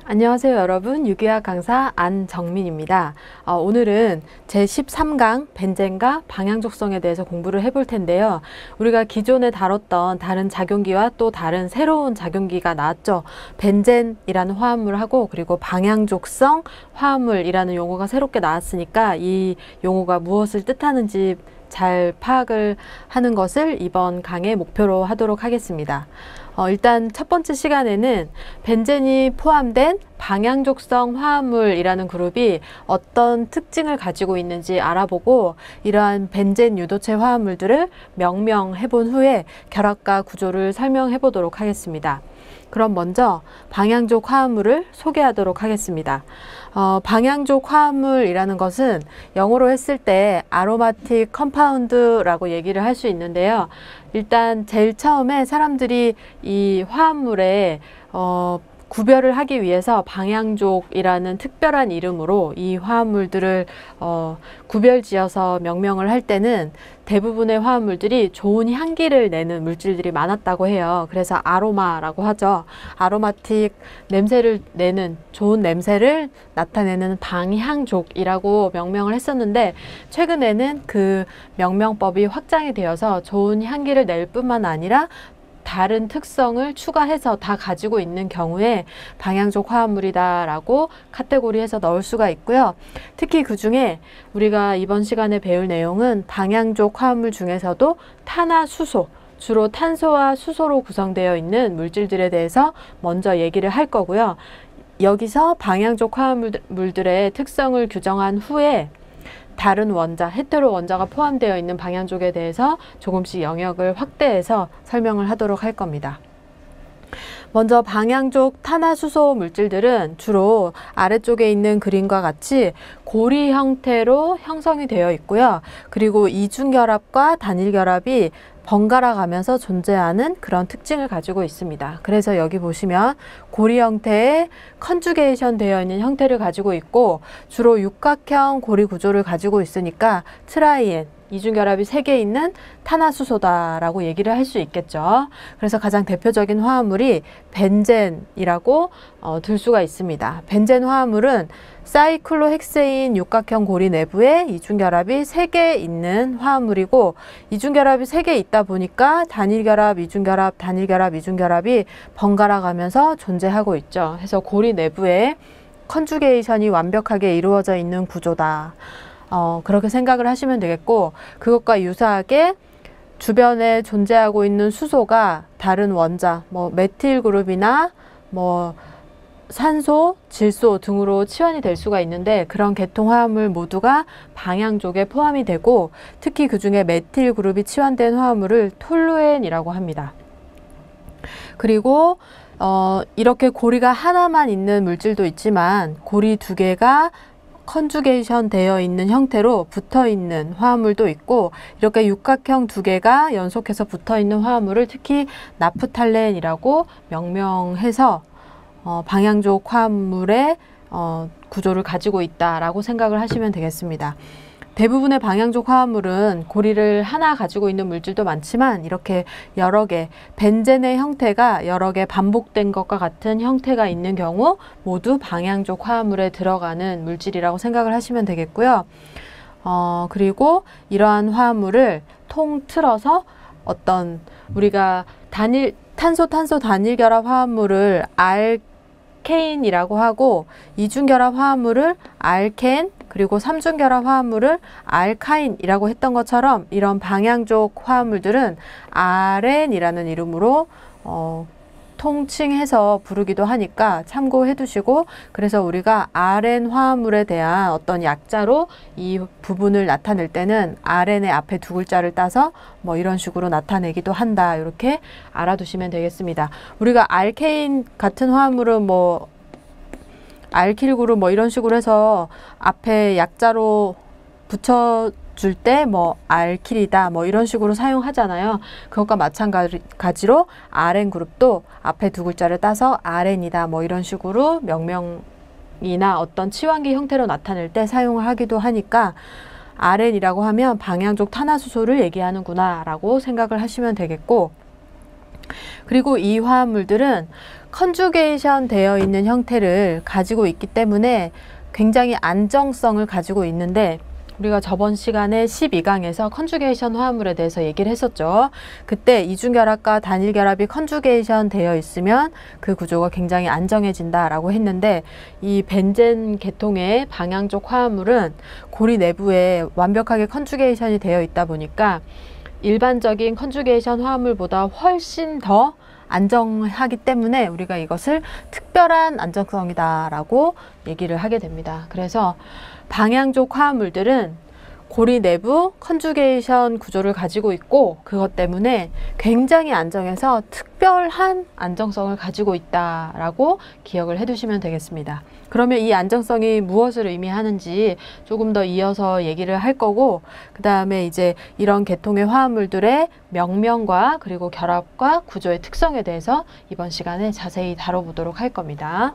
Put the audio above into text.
안녕하세요 여러분, 유기화 강사 안정민입니다. 오늘은 제13강 벤젠과 방향족성에 대해서 공부를 해볼 텐데요. 우리가 기존에 다뤘던 다른 작용기와 또 다른 새로운 작용기가 나왔죠. 벤젠이라는 화합물하고 그리고 방향족성 화합물이라는 용어가 새롭게 나왔으니까 이 용어가 무엇을 뜻하는지 잘 파악을 하는 것을 이번 강의 목표로 하도록 하겠습니다. 일단 첫 번째 시간에는 벤젠이 포함된 방향족성 화합물이라는 그룹이 어떤 특징을 가지고 있는지 알아보고 이러한 벤젠 유도체 화합물들을 명명해 본 후에 결합과 구조를 설명해 보도록 하겠습니다. 그럼 먼저 방향족 화합물을 소개하도록 하겠습니다. 방향족 화합물이라는 것은 영어로 했을 때 아로마틱 컴파운드라고 얘기를 할 수 있는데요. 일단 제일 처음에 사람들이 이 화합물에 구별을 하기 위해서 방향족이라는 특별한 이름으로 이 화합물들을 구별지어서 명명을 할 때는 대부분의 화합물들이 좋은 향기를 내는 물질들이 많았다고 해요. 그래서 아로마라고 하죠. 아로마틱 냄새를 내는 좋은 냄새를 나타내는 방향족이라고 명명을 했었는데 최근에는 그 명명법이 확장이 되어서 좋은 향기를 낼 뿐만 아니라 다른 특성을 추가해서 다 가지고 있는 경우에 방향족 화합물이다 라고 카테고리해서 넣을 수가 있고요. 특히 그 중에 우리가 이번 시간에 배울 내용은 방향족 화합물 중에서도 탄화수소, 주로 탄소와 수소로 구성되어 있는 물질들에 대해서 먼저 얘기를 할 거고요. 여기서 방향족 화합물들의 특성을 규정한 후에 다른 원자, 헤테로 원자가 포함되어 있는 방향족에 대해서 조금씩 영역을 확대해서 설명을 하도록 할 겁니다. 먼저 방향족 탄화수소 물질들은 주로 아래쪽에 있는 그림과 같이 고리 형태로 형성이 되어 있고요. 그리고 이중결합과 단일결합이 번갈아 가면서 존재하는 그런 특징을 가지고 있습니다. 그래서 여기 보시면 고리 형태의 컨주게이션 되어 있는 형태를 가지고 있고 주로 육각형 고리 구조를 가지고 있으니까 트라이엔, 이중결합이 3개 있는 탄화수소다라고 얘기를 할 수 있겠죠. 그래서 가장 대표적인 화합물이 벤젠이라고 들 수가 있습니다. 벤젠 화합물은 사이클로헥세인 육각형 고리 내부에 이중결합이 3개 있는 화합물이고 이중결합이 3개 있다 보니까 단일결합, 이중결합, 단일결합, 이중결합이 번갈아 가면서 존재하고 있죠. 그래서 고리 내부에 컨주게이션이 완벽하게 이루어져 있는 구조다. 그렇게 생각을 하시면 되겠고 그것과 유사하게 주변에 존재하고 있는 수소가 다른 원자, 메틸 그룹이나 산소, 질소 등으로 치환이 될 수가 있는데 그런 계통 화합물 모두가 방향족에 포함이 되고 특히 그 중에 메틸 그룹이 치환된 화합물을 톨루엔이라고 합니다. 그리고 이렇게 고리가 하나만 있는 물질도 있지만 고리 2개가 컨주게이션 되어 있는 형태로 붙어 있는 화합물도 있고 이렇게 육각형 2개가 연속해서 붙어 있는 화합물을 특히 나프탈렌이라고 명명해서 방향족 화합물의 구조를 가지고 있다라고 생각을 하시면 되겠습니다. 대부분의 방향족 화합물은 고리를 하나 가지고 있는 물질도 많지만 이렇게 여러 개, 벤젠의 형태가 여러 개 반복된 것과 같은 형태가 있는 경우 모두 방향족 화합물에 들어가는 물질이라고 생각을 하시면 되겠고요. 그리고 이러한 화합물을 통틀어서 어떤 우리가 탄소 단일결합 화합물을 알케인이라고 하고 이중결합 화합물을 알켄 그리고 3중결합 화합물을 알카인이라고 했던 것처럼 이런 방향족 화합물들은 아렌이라는 이름으로 통칭해서 부르기도 하니까 참고해 두시고 그래서 우리가 아렌 화합물에 대한 어떤 약자로 이 부분을 나타낼 때는 아렌의 앞에 2글자를 따서 이런 식으로 나타내기도 한다. 이렇게 알아두시면 되겠습니다. 우리가 알케인 같은 화합물은 알킬 그룹 이런 식으로 해서 앞에 약자로 붙여줄 때 알킬이다 이런 식으로 사용하잖아요. 그것과 마찬가지로 아렌 그룹도 앞에 2글자를 따서 아렌이다 이런 식으로 명명이나 어떤 치환기 형태로 나타낼 때 사용을 하기도 하니까 아렌이라고 하면 방향족 탄화수소를 얘기하는구나 라고 생각을 하시면 되겠고 그리고 이 화합물들은 컨주게이션 되어 있는 형태를 가지고 있기 때문에 굉장히 안정성을 가지고 있는데, 우리가 저번 시간에 12강에서 컨주게이션 화합물에 대해서 얘기를 했었죠. 그때 이중결합과 단일결합이 컨주게이션 되어 있으면 그 구조가 굉장히 안정해진다라고 했는데, 이 벤젠 계통의 방향족 화합물은 고리 내부에 완벽하게 컨주게이션이 되어 있다 보니까 일반적인 컨주게이션 화합물보다 훨씬 더 안정하기 때문에 우리가 이것을 특별한 안정성이다라고 얘기를 하게 됩니다. 그래서 방향족 화합물들은 고리 내부 컨주게이션 구조를 가지고 있고, 그것 때문에 굉장히 안정해서 특별한 안정성을 가지고 있다라고 기억을 해두시면 되겠습니다. 그러면 이 안정성이 무엇을 의미하는지 조금 더 이어서 얘기를 할 거고, 그 다음에 이제 이런 계통의 화합물들의 명명과 그리고 결합과 구조의 특성에 대해서 이번 시간에 자세히 다뤄보도록 할 겁니다.